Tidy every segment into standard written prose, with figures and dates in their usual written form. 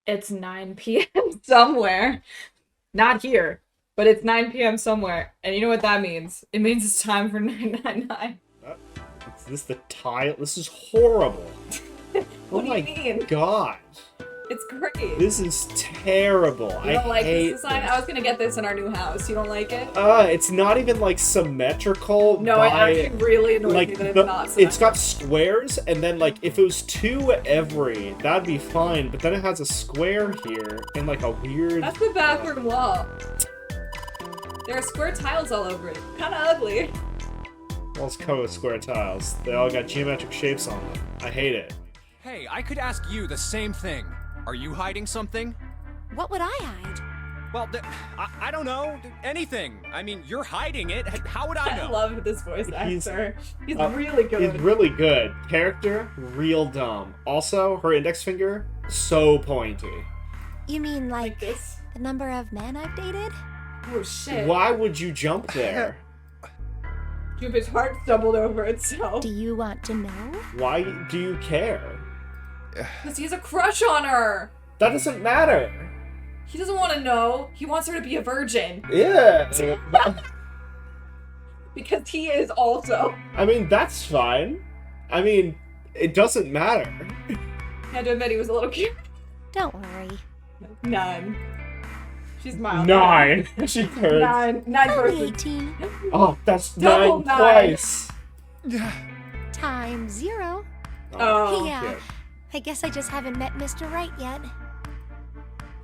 It's 9 p.m. somewhere. Not here, but it's 9 p.m. somewhere. And you know what that means? It means it's time for 999. Is this the tile? This is horrible. What do you mean? God. It's great. This is terrible. You don't like hate this design? I was gonna get this in our new house. You don't like it? It's not even like symmetrical. No, it actually really annoys me that it's not symmetrical. It's got squares, and then like if it was 2 every, that'd be fine. But then it has a square here and like a weird. That's the backward wall. There are square tiles all over it. Kind of ugly. Well, it's covered with square tiles. They all got geometric shapes on them. I hate it. Hey, I could ask you the same thing. Are you hiding something? What would I hide? Well, I don't know. Anything. I mean, you're hiding it. How would I know? I love this voice actor. He's really really good. He's really good. Character, real dumb. Also, her index finger, so pointy. You mean like this. the number of men I've dated? Oh shit. Why would you jump there? Jupiter's heart stumbled over itself. Do you want to know? Why do you care? Because he has a crush on her. That doesn't matter. He doesn't want to know. He wants her to be a virgin. Yeah. Because he is also. I mean, that's fine. I mean, it doesn't matter. I had to admit he was a little cute. Don't worry. 9. She's mild. 9. She turns. 9 Only versus 18 Oh, that's Double 9 9. twice. times 0. Oh. Yeah. shit. I guess I just haven't met Mr. Right yet.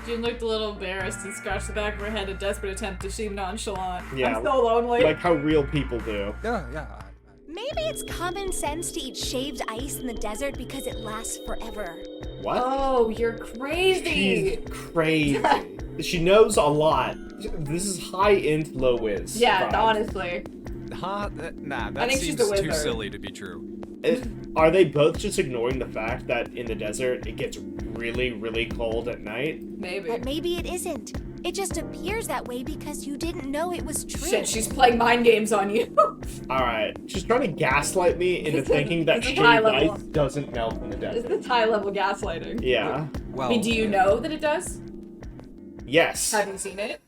June looked a little embarrassed and scratched the back of her head in a desperate attempt to seem nonchalant. Yeah. I'm so lonely. Like how real people do. Yeah. Maybe it's common sense to eat shaved ice in the desert because it lasts forever. What? Oh, you're crazy. She's crazy. She knows a lot. This is high int, low whiz. Yeah, vibe. honestly. Huh? Nah, I that think she's seems the too wizard. silly to be true. Are they both just ignoring the fact that in the desert it gets really, really cold at night? Maybe. But maybe it isn't. It just appears that way because you didn't know it was true. Shit, she's playing mind games on you. Alright, she's trying to gaslight me into thinking that It's a shaved high level. ice doesn't melt in the This desert. is high level gaslighting. Yeah. Well, I mean, do you know that it does? Yes. Have you seen it?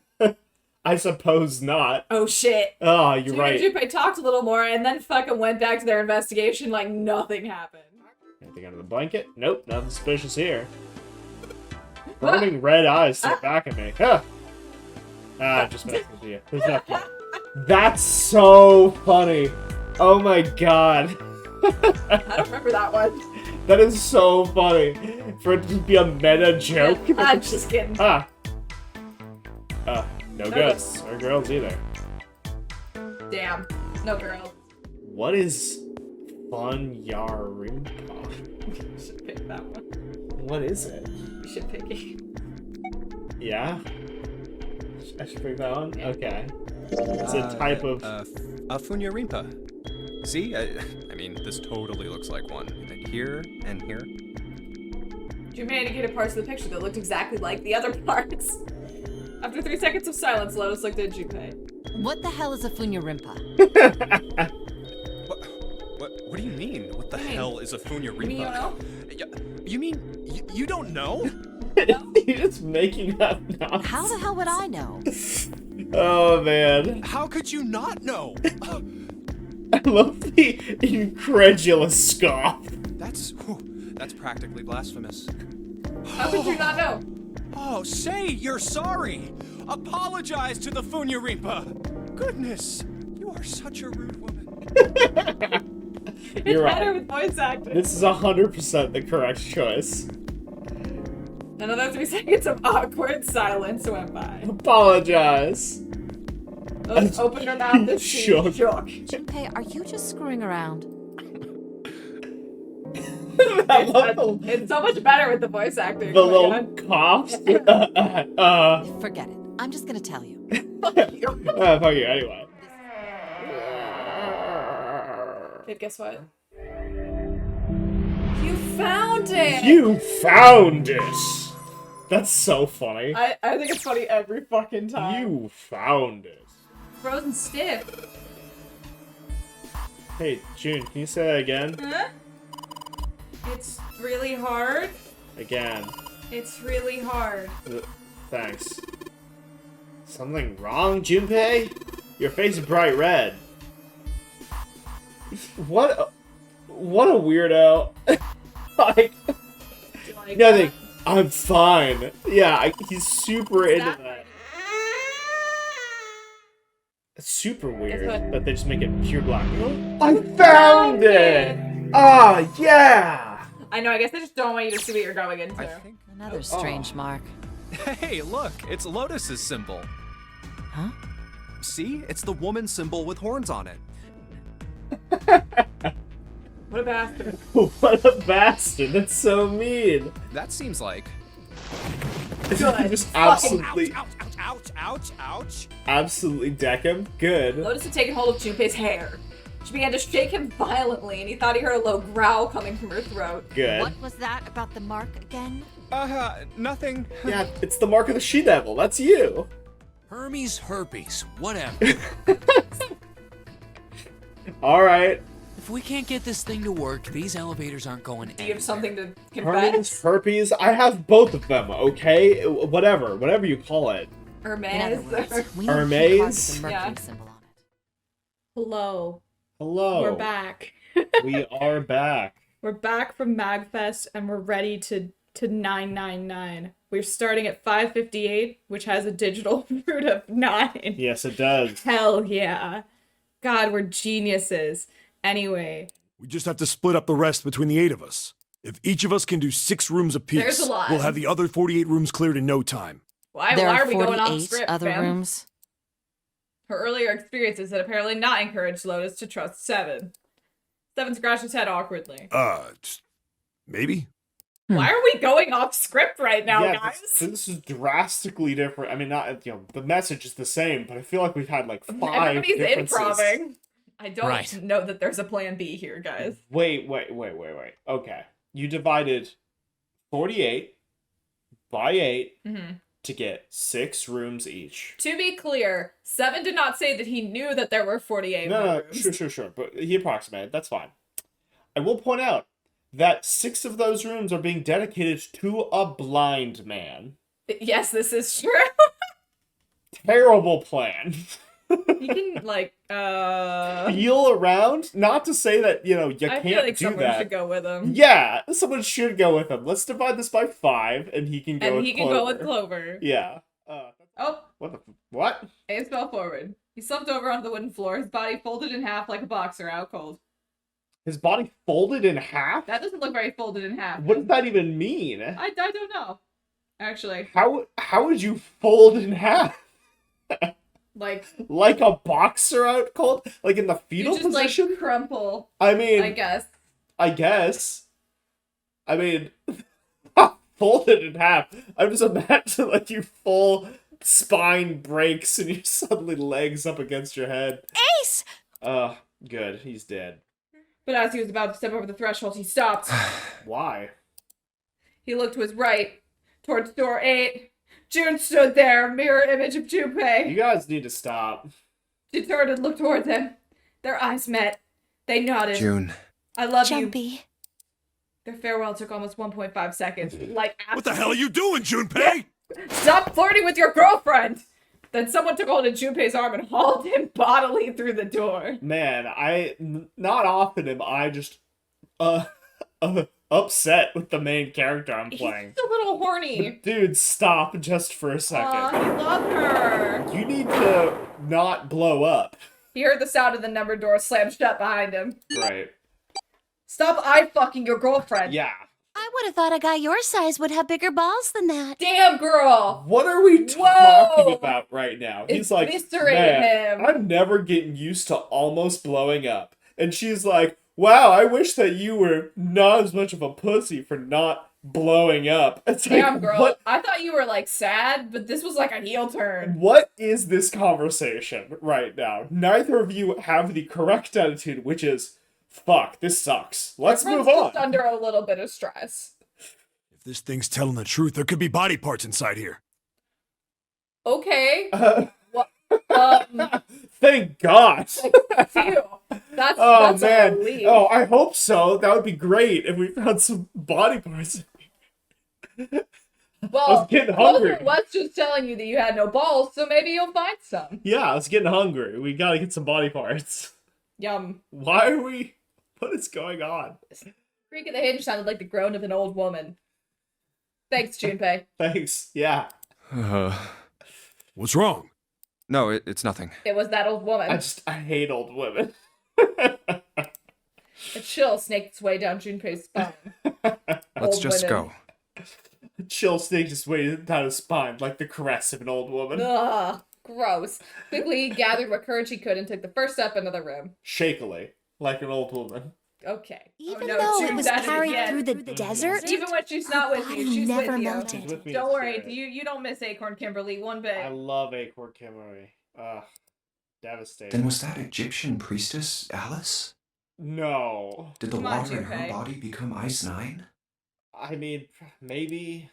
I suppose not. Oh shit. Oh, you're June right. and Junpei talked a little more and then fucking went back to their investigation like nothing happened. Anything under the blanket? Nope, nothing suspicious here. Burning red eyes to the back of me. Huh. Just messing with you. There's nothing. That's so funny. Oh my god. I don't remember that one. That is so funny. For it to be a meta joke. I'm just kidding. Ah. No No ghosts or girls either. Damn. No girl. What is Fanyarimpa? You should pick that one. What is it? You should pick it. Yeah? I should pick that one? Yeah. Okay. It's a type of... a Funyarimpa. See? I mean, this totally looks like one. Here and here. Junpei indicated parts of the picture that looked exactly like the other parts. After 3 seconds of silence, Lotus looked at Junpei. What the hell is a Funyarimpa? What do you mean? What the What do you hell is a Funyarimpa? You mean you don't know? You mean you don't know? You're just making up nonsense. How the hell would I know? Oh, man. How could you not know? I love the incredulous scoff. That's practically blasphemous. How could you not know? Oh, say you're sorry. Apologize to the Funyarimpa. Goodness, you are such a rude woman. It's You're better right. with voice acting. This is 100% the correct choice. Another 3 seconds of awkward silence went by. Apologize. Lotus opened her mouth and she Shook. shook. Junpei, are you just screwing around? I love It's so much better with the voice acting. the Oh my little God. coughs. Forget it. I'm just gonna tell you. Fuck you, anyway. Kid, guess what? You found it! You found it! That's so funny. I think it's funny every fucking time. You found it. Frozen stiff. Hey, June, can you say that again? Huh? It's really hard. Again. It's really hard. Thanks. Something wrong, Junpei? Your face is bright red. What a weirdo. Like, nothing. I'm fine. Yeah, he's super into that. It's super weird that they just make it pure black. I found it! Ah, yeah! I know, I guess I just don't want you to see what you're going into. Another strange mark. Hey, look, it's Lotus's symbol. Huh? See? It's the woman symbol with horns on it. What a bastard. What a bastard. That's so mean. That seems like... Just absolutely... Ouch, ouch, ouch, ouch. Absolutely deck him. Good. Lotus had taken hold of Junpei's hair. She began to shake him violently, and he thought he heard a low growl coming from her throat. Good. What was that about the mark again? Nothing. Yeah, it's the mark of the she-devil. That's you. Hermes herpes, whatever. Alright. If we can't get this thing to work, these elevators aren't going Do you have something to Hermes, confess? herpes. I have both of them, okay? Whatever you call it. In other Hermes? words, we Hermes? need a key card with the Mercury Yeah. symbol on it. Hello. Hello. We're back. We are back. We're back from MagFest, and we're ready to 999. We're starting at 558, which has a digital root of 9. Yes, it does. Hell yeah. God, we're geniuses. Anyway, We just have to split up the rest between the 8 of us. If each of us can do 6 rooms apiece, There's a lot. we'll have the other 48 rooms cleared in no time. why There are are we going off 48 script, other fam? rooms. Her earlier experiences had apparently not encouraged Lotus to trust Seven. Seven scratched his head awkwardly. Maybe? Why are we going off script right now, yeah, guys? this is drastically different. I mean, not the message is the same, but I feel like we've had like 5 Everybody's differences. improving. I don't Right. know that there's a plan B here, guys. Wait. Okay. You divided 48 by 8 to get 6 rooms each. To be clear, Seven did not say that he knew that there were 48 No, rooms. sure. But he approximated. That's fine. I will point out that 6 of those rooms are being dedicated to a blind man. Yes, this is true. Terrible plan. You can, like, Feel around? Not to say that, you I can't feel like do someone that. should go with him. Yeah, someone should go with him. Let's divide this by 5, and he can go And with he can go with Clover. Yeah. Oh, What? Ace fell forward. He slumped over onto the wooden floor, his body folded in half like a boxer out cold. His body folded in half? That doesn't look very folded in half. What does that even mean? I don't know. Actually, How would you fold in half? like, Like a boxer out cold? Like in the you fetal just, position? like, crumple, I mean, I guess. I mean, folded in half. I'm just imagining like your full spine breaks and your suddenly legs up against your head. Ace! Good. He's dead. But as he was about to step over the threshold, he stopped. Why? He looked to his right, towards door 8. June stood there, mirror image of Junpei. You guys need to stop. She turned and looked towards him. Their eyes met. They nodded. June. I love you. Jumpy. Their farewell took almost 1.5 seconds. Like, What the hell are you doing, Junpei? Stop flirting with your girlfriend! Then someone took hold of Junpei's arm and hauled him bodily through the door. Man, not often am I just upset with the main character I'm playing. He's a little horny. Dude, stop just for a second. Aw, he loved her. You need to not blow up. He heard the sound of the numbered door slam shut behind him. Right. Stop eye-fucking your girlfriend. Yeah. I would have thought a guy your size would have bigger balls than that. Damn, girl. What are we talking about right now? He's like, Eviscerate man, him. I'm never getting used to almost blowing up. And she's like, wow, I wish that you were not as much of a pussy for not blowing up. It's Damn, like, girl. what? I thought you were, like, sad, but this was like a heel turn. What is this conversation right now? Neither of you have the correct attitude, which is, fuck, this sucks. Let's Everyone's move on. just under a little bit of stress. If this thing's telling the truth, there could be body parts inside here. Okay. Thank God. Phew. That's Oh a man! relief. Oh, I hope so. That would be great if we found some body parts. Well, getting hungry. Clover was just telling you that you had no balls, so maybe you'll find some. Yeah, I was getting hungry. We gotta get some body parts. Yum. Why are we... What is going on? Creak of the hinge sounded like the groan of an old woman. Thanks, Junpei. Thanks. Yeah. What's wrong? No, it's nothing. It was that old woman. I hate old women. A chill snaked its way down Junpei's spine. Let's Old just women. go. A chill snake just waited down his spine like the caress of an old woman. Ugh, gross. Quickly, he gathered what courage he could and took the first step into the room. Shakily, like an old woman. Okay. Even oh, no, though June it was does carried again. through the desert, Even when she's not with you, she's never with you. melted. She's with me in Don't worry, spirit. you don't miss Acorn Kimberly one bit. I love Acorn Kimberly. Ugh. Devastating. Then was that Egyptian priestess Alice? No. Did the Come on, water in her Junpei. body become Ice 9? I mean, maybe...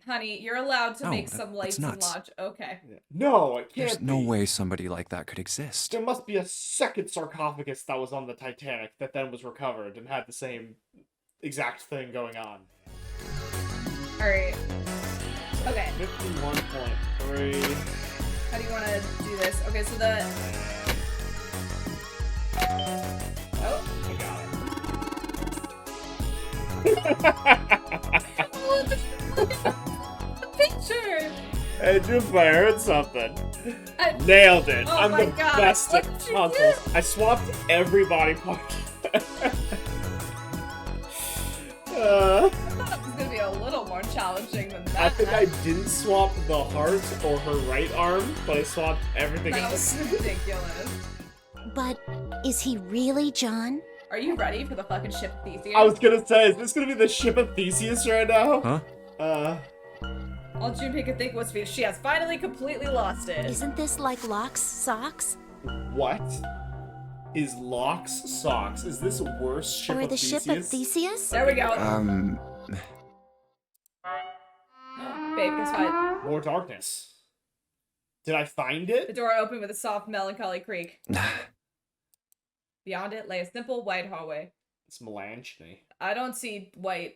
Honey, you're allowed to No, make that- some that's lights and nuts. lodge. Okay. No, it can't There's no be. way somebody like that could exist. There must be a second sarcophagus that was on the Titanic that then was recovered and had the same exact thing going on. Alright. Okay. 51.3. How do you want to do this? Okay, so the... Oh. I got it. The picture! Hey, Junpei, I heard something. I- Nailed it. Oh I'm my the God, best what at did you consoles. do? I swapped every body part. I thought it was gonna be a little more challenging than that. I think I didn't swap the heart or her right arm, but I swapped everything That else. was ridiculous. but is he really John? Are you ready for the fucking ship of Theseus? I was gonna say, is this gonna be the ship of Theseus right now? Huh? All Junpei could think was she has finally completely lost it. Isn't this like Locke's socks? What? Is Locke's socks? Is this worse ship Or of the Theseus? ship of Theseus? There we go. Babe, guess what? More darkness. Did I find The it? door opened with a soft, melancholy creak. Beyond it lay a simple white hallway. It's Melanchthony. I don't see white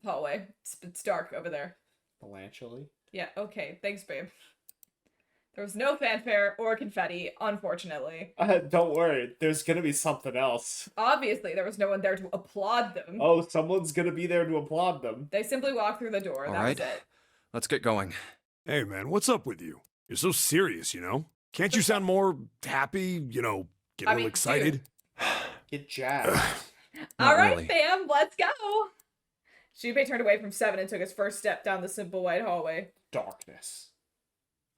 hallway. It's dark over there. Melancholy? Yeah, okay. Thanks, babe. There was no fanfare or confetti, unfortunately. Don't worry, there's gonna be something else. Obviously, there was no one there to applaud them. Oh, someone's gonna be there to applaud them. They simply walked through the door. All That right. was it. Let's get going. Hey, man, what's up with you? You're so serious, you know? Can't you sound more happy, you know, get a I little mean, excited? Get jazzed. All right, really. fam, let's go. Junpei turned away from Seven and took his first step down the simple white hallway. Darkness.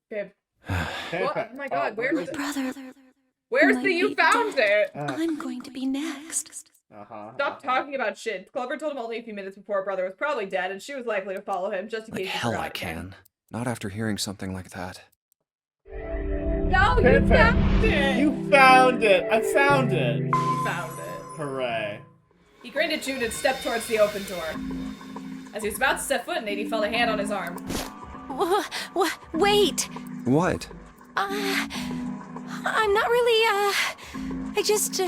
Babe, what? Oh my God, where's the, Brother, where's my the you baby found dad. it? I'm going to be next. Stop talking about shit. Clover told him only a few minutes before her brother was probably dead, and she was likely to follow him just in Like case he hell forgot I again. can. Not after hearing something like that. No, you found it! You found it! I found it! You found it. Hooray. He grinned at June and stepped towards the open door. As he was about to set foot in it, he felt a hand on his arm. Wait! What? I'm not really, I just,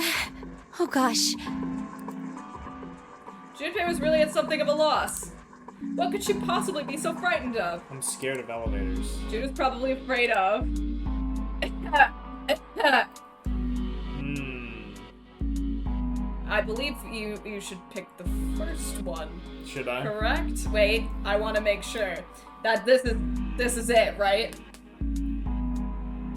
oh gosh. Junpei was really at something of a loss. What could she possibly be so frightened of? I'm scared of elevators. June was probably afraid of... I believe you should pick the first one. Should I? Correct? Wait, I want to make sure that this is it, right?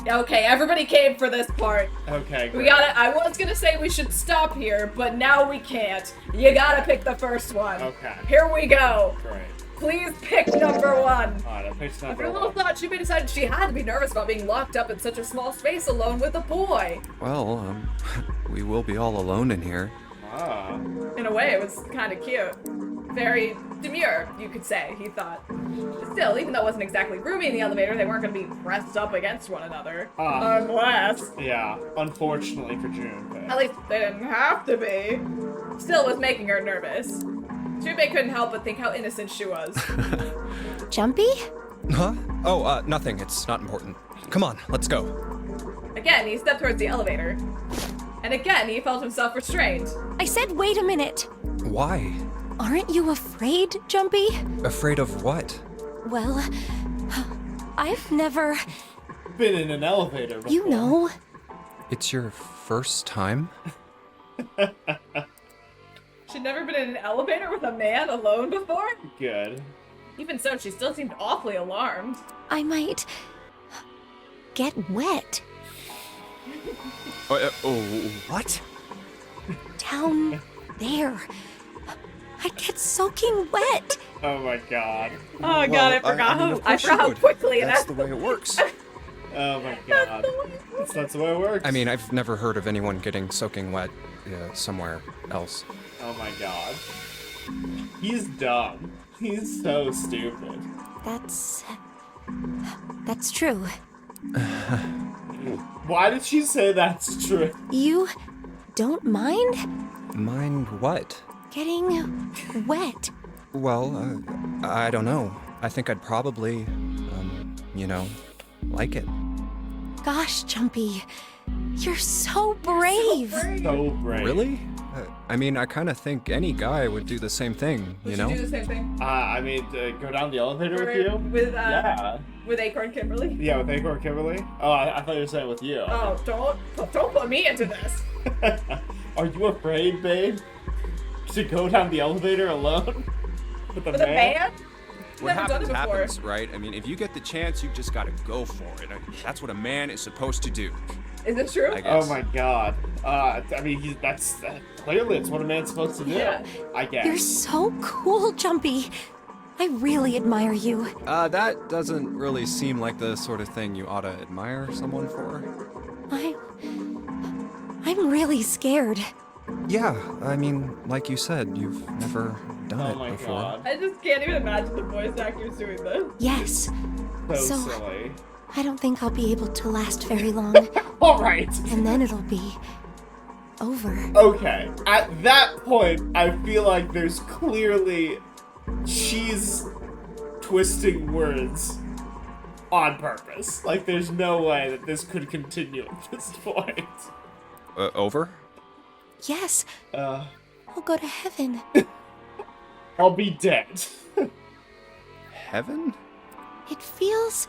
Okay, everybody came for this part. Okay, great. We gotta. I was gonna say we should stop here, but now we can't. You gotta pick the first one. Okay. Here we go. Great. Please pick number one. Alright, I picked After number a little one. thought, Junpei decided she had to be nervous about being locked up in such a small space alone with a boy. Well, we will be all alone in here. Ah. In a way, it was kind of cute. Very demure, you could say, he thought. Still, even though it wasn't exactly roomy in the elevator, they weren't going to be pressed up against one another. Unless... Yeah, unfortunately for June. At least they didn't have to be. Still, it was making her nervous. Junpei couldn't help but think how innocent she was. Jumpy? Huh? Oh, nothing. It's not important. Come on, let's go. Again, he stepped towards the elevator. And again, he felt himself restrained. I said wait a minute. Why? Aren't you afraid, Jumpy? Afraid of what? Well, I've never... Been in an elevator before. You know. It's your first time? She'd never been in an elevator with a man alone before? Good. Even so, she still seemed awfully alarmed. I might... get wet. What? Down there. I'd get soaking wet. Oh my god. Oh god, I forgot how quickly That's the way it works. Oh my god. That's the way it works. I mean, I've never heard of anyone getting soaking wet somewhere else. Oh my god. He's dumb. He's so stupid. That's true. Why did she say that's true? You don't mind Mind what? getting wet? Well, I don't know. I think I'd probably, like it. Gosh, Jumpy, you're so brave. So brave. Really? I mean, I kind of think any guy would do the same thing, Would you know? do the same thing? I mean, go down the elevator with you? With with Acorn Kimberly? Yeah, with Acorn Kimberly? Oh, I thought you were saying with you. Oh, don't put me into this. Are you afraid, babe? To go down the elevator alone? With a With man? a man? What Never done happens, it before. happens, right? I mean, if you get the chance, you just gotta go for it. That's what a man is supposed to do. Is it true? I guess. Oh my god. I mean, that's clearly it's what a man's supposed to do. Yeah. I guess. You're so cool, Jumpy. I really admire you. That doesn't really seem like the sort of thing you ought to admire someone for. I'm really scared. Yeah, I mean, like you said, you've never done Oh it my before. god. I just can't even imagine the voice actors doing this. Yes, So So- silly. I don't think I'll be able to last very long. Alright. And then it'll be over. Okay. At that point, I feel like there's clearly she's twisting words on purpose. Like, there's no way that this could continue at this point. Over? Yes, I'll go to heaven. I'll be dead. Heaven? It feels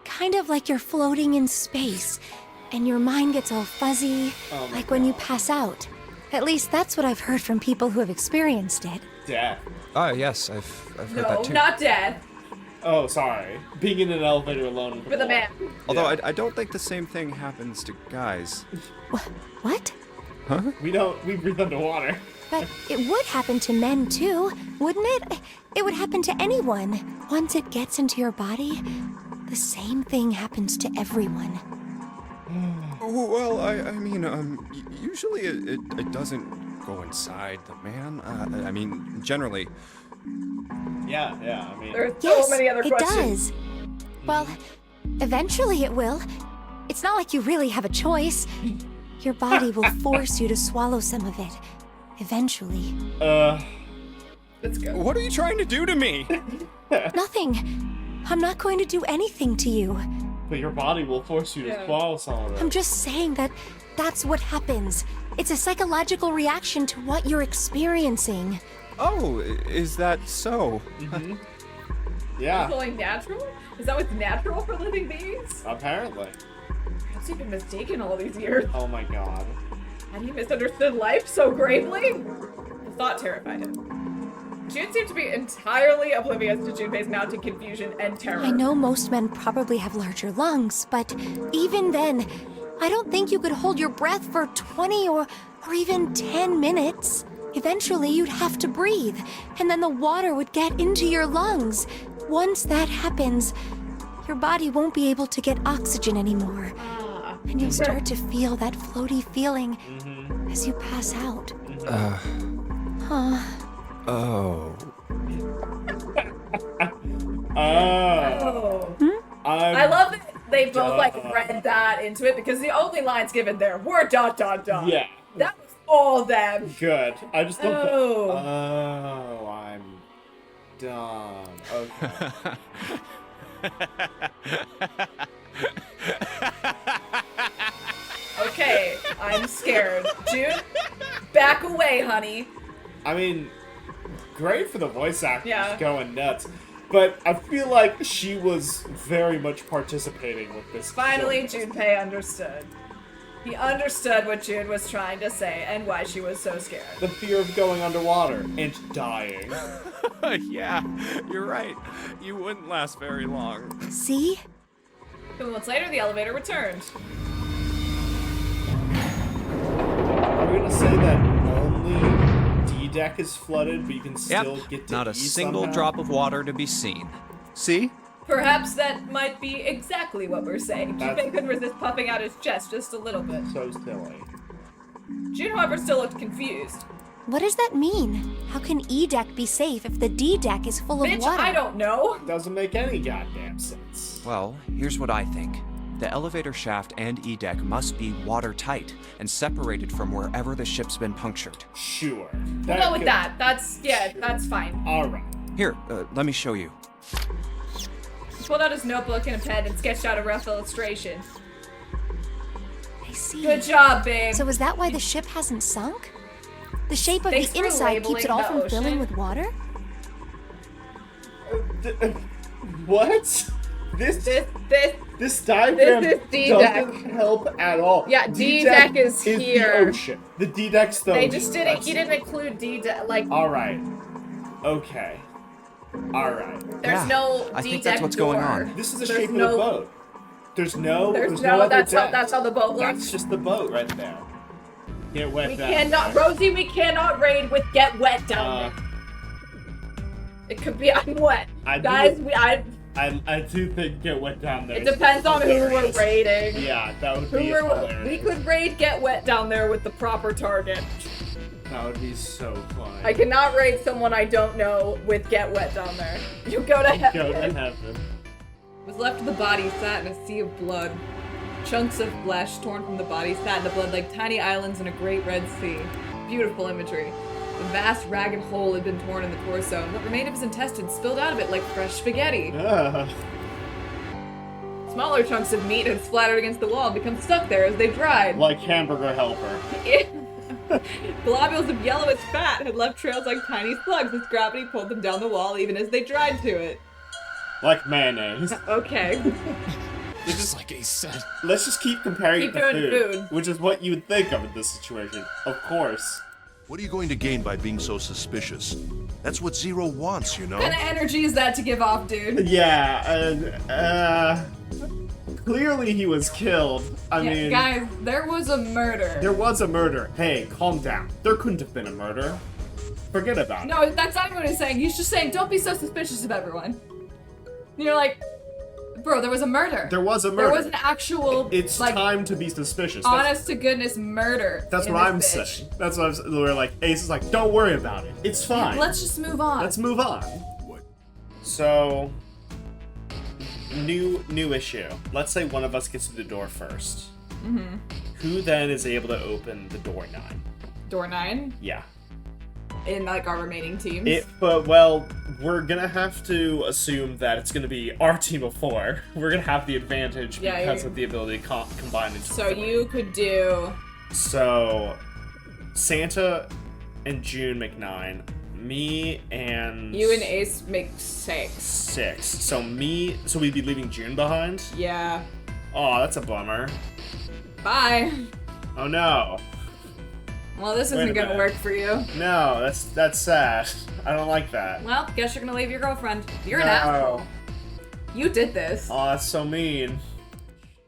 kind of like you're floating in space, and your mind gets all fuzzy, Oh my like when you God. pass out. At least that's what I've heard from people who have experienced it. Death. Yes, I've heard No, that too. not death. Oh, sorry. Being in an elevator alone With a man. Although Yeah. I don't think the same thing happens to guys. What? We breathe underwater. But it would happen to men too, wouldn't it? It would happen to anyone. Once it gets into your body, the same thing happens to everyone. Well, I mean, usually it doesn't go inside the man. I mean, generally. Yeah, I mean, There are so Yes, many other it questions. does. Well, eventually it will. It's not like you really have a choice. Your body will force you to swallow some of it. Eventually. Let's go. What are you trying to do to me? Nothing. I'm not going to do anything to you. but your body will force you to Yeah. swallow some of it. I'm just saying that that's what happens. It's a psychological reaction to what you're experiencing. Oh, is that so? Yeah, Is it only natural? Is that what's natural for living beings? apparently. Perhaps you've been mistaken all these years. Oh my god. And he misunderstood life so gravely? The thought terrified him. June seemed to be entirely oblivious to Junpei's mounting confusion and terror. I know most men probably have larger lungs, but even then, I don't think you could hold your breath for 20 or even 10 minutes. Eventually, you'd have to breathe, and then the water would get into your lungs. Once that happens, your body won't be able to get oxygen anymore. And you'll start to feel that floaty feeling as you pass out. Oh. Oh. I love that they both read that into it because the only lines given there were ... Yeah, That was all them. good. I just love that. Oh. Oh, I'm dumb. Okay. Okay, I'm scared. June, back away, honey. I mean, great for the voice actors Yeah. going nuts. But I feel like she was very much participating with this. Finally, show. Junpei understood. He understood what June was trying to say and why she was so scared. The fear of going underwater and dying. Yeah, you're right. You wouldn't last very long. See? A couple months later, the elevator returned. Are we gonna say that only D deck is flooded, but you can still get to Not a E single somehow? drop of water to be seen. See? Perhaps that might be exactly what we're saying. That's- Junpei couldn't resist puffing out his chest just a little bit. So silly. June, however, still looked confused. What does that mean? How can E deck be safe if the D deck is full of Bitch, water? I don't know. Doesn't make any goddamn sense. Well, here's what I think. The elevator shaft and E-deck must be watertight and separated from wherever the ship's been punctured. Sure. We'll go with that. That's fine. Alright. Here, let me show you. He pulled out his notebook and a pen and sketched out a rough illustration. I see. Good job, babe. So is that why the ship hasn't sunk? The shape of Thanks the for inside keeps it all labeling from the filling ocean. with water? What? This diagram This is D-deck. doesn't help at all. Yeah, D-deck is the here. ocean. The D-deck's the They ocean. just didn't. He didn't include like. Alright. Okay. Alright. There's Yeah, no I D think deck that's what's going door. on. This is the There's shape no- of the boat. There's no other That's deck. how the boat looks. That's just the boat right there. Get wet We down cannot, there. Rosie. We cannot raid with get wet down there. It could be I'm wet, I do- guys. I do think get wet down there. It is depends on who we're hilarious. raiding. Yeah, that would Who be hilarious. we could raid get wet down there with the proper target. That would be so funny. I cannot raid someone I don't know with get wet down there. You go to heaven. Go to heaven. Was left of the body sat in a sea of blood. Chunks of flesh torn from the body sat in the blood like tiny islands in a great red sea. Beautiful imagery. The vast ragged hole had been torn in the torso, and what remained of his intestines spilled out of it like fresh spaghetti. Smaller chunks of meat had splattered against the wall and become stuck there as they dried. Like hamburger helper. Globules of yellowish fat had left trails like tiny slugs as gravity pulled them down the wall even as they dried to it. Like mayonnaise. Okay. Just like Ace said. Let's just keep comparing Keep it to doing food. which is what you would think of in this situation. Of course. What are you going to gain by being so suspicious? That's what Zero wants, you know? What kind of energy is that to give off, dude? Yeah, clearly he was killed. I mean, guys, there was a murder. there was a murder. Hey, calm down. There couldn't have been a murder. Forget about it. No, that's not even what he's saying. He's just saying, don't be so suspicious of everyone. And you're like, bro, there was a murder. There was a murder. There was an actual, It's like, time to be suspicious. honest to goodness murder. That's in what I'm this bitch. saying. That's what I'm saying. We're like, Ace is like, don't worry about it. It's fine. Let's just move on. Let's move on. So, new issue. Let's say one of us gets to the door first. Mm-hmm. Who then is able to open the door 9? Door 9 Yeah. in like our remaining teams. But well, we're gonna have to assume that it's gonna be our team of 4. We're gonna have the advantage Yeah, because you're- of the ability to combine into So 3. you could do So, Santa and June make 9. Me and... you and Ace make 6. 6. So we'd be leaving June behind? Yeah. Oh, that's a bummer. Bye. Oh no. Well, this Wait a isn't gonna minute. work for you. No, that's sad. I don't like that. Well, guess you're gonna leave your girlfriend. You're an No. asshole. You did this. Oh, that's so mean.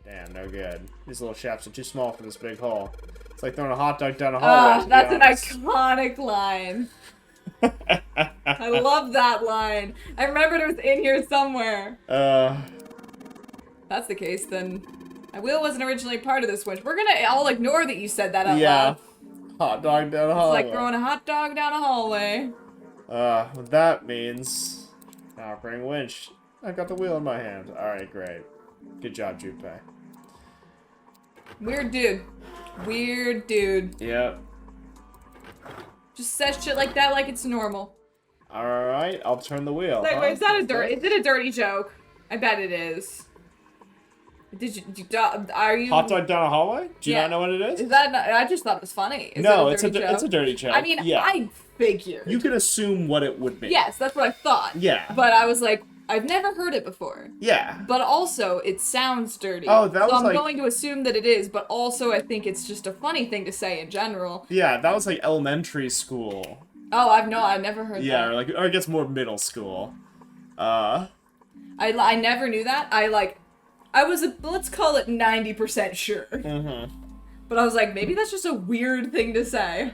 Damn, no good. These little shafts are too small for this big hole. It's like throwing a hot dog down a hallway. to be That's an honest. iconic line. I love that line. I remembered it was in here somewhere. That's the case, then my wheel wasn't originally part of this winch. We're gonna all ignore that you said that out Yeah. loud. Hot dog down a It's hallway. like throwing a hot dog down a hallway. What that means... Now bring winch. I've got the wheel in my hand. Alright, great. Good job, Junpei. Weird dude. Weird dude. Yep. Just says shit like that like it's normal. Alright, I'll turn the wheel. Like, huh? is that a dirty? Is it a dirty joke? I bet it is. Are you... Hot dog down a hallway? Do you Yeah. not know what it is? Is that not, I just thought it was funny. Is No, it a it's a dirty joke. I mean, yeah. I figured. You can assume what it would be. Yes, that's what I thought. Yeah. But I was like, I've never heard it before. Yeah. But also, it sounds dirty. Oh, that was so I'm like... going to assume that it is, but also I think it's just a funny thing to say in general. Yeah, that was like elementary school. Oh, I've never heard that. Yeah, or I guess more middle school. I never knew that. I was, let's call it 90% sure. Mm-hmm. But I was like, maybe that's just a weird thing to say.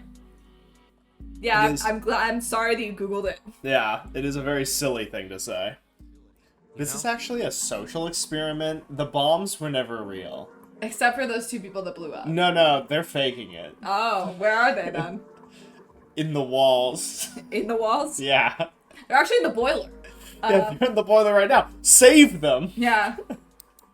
Yeah, I'm sorry that you Googled it. Yeah, it is a very silly thing to say. This is actually a social experiment. The bombs were never real. Except for those 2 people that blew up. No, they're faking it. Oh, where are they then? In the walls. In the walls? Yeah. They're actually in the boiler. Yeah, they're in the boiler right now. Save them! Yeah.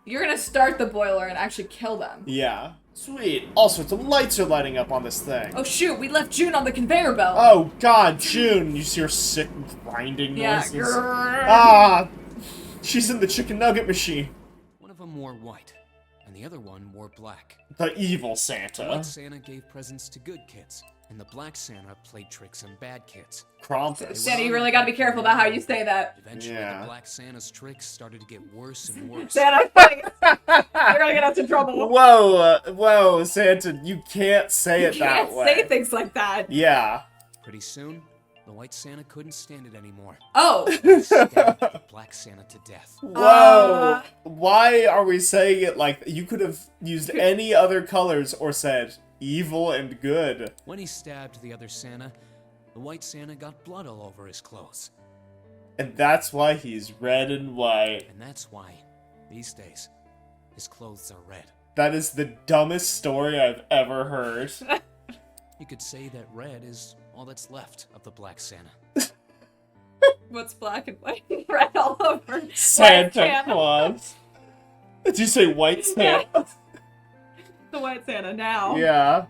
You're gonna start the boiler and actually kill them. Yeah. Sweet. All sorts of lights are lighting up on this thing. Oh shoot, we left June on the conveyor belt. Oh god, June! You see her sick grinding noises? Yeah. Ah! She's in the chicken nugget machine. One of them wore white, and the other one wore black. The evil The Santa. white Santa gave presents to good kids, and the black Santa played tricks on bad kids. Krampus. Santa, you really gotta be careful about how you say that. Eventually, Yeah. the black Santa's tricks started to get worse and worse. Santa, you're gonna get us in trouble. Whoa, Santa, you can't say it that way. You can't say things like that. Yeah. Pretty soon, the white Santa couldn't stand it anymore. Oh. He stabbed the black Santa to death. Whoa. Why are we saying it like you could have used any other colors or said evil and good? When he stabbed the other Santa, the white Santa got blood all over his clothes. And that's why he's red and white. And that's why, these days, his clothes are red. That is the dumbest story I've ever heard. You could say that red is all that's left of the black Santa. What's black and white? Red all over. Santa Claus. Did you say white Santa? The white Santa now. Yeah.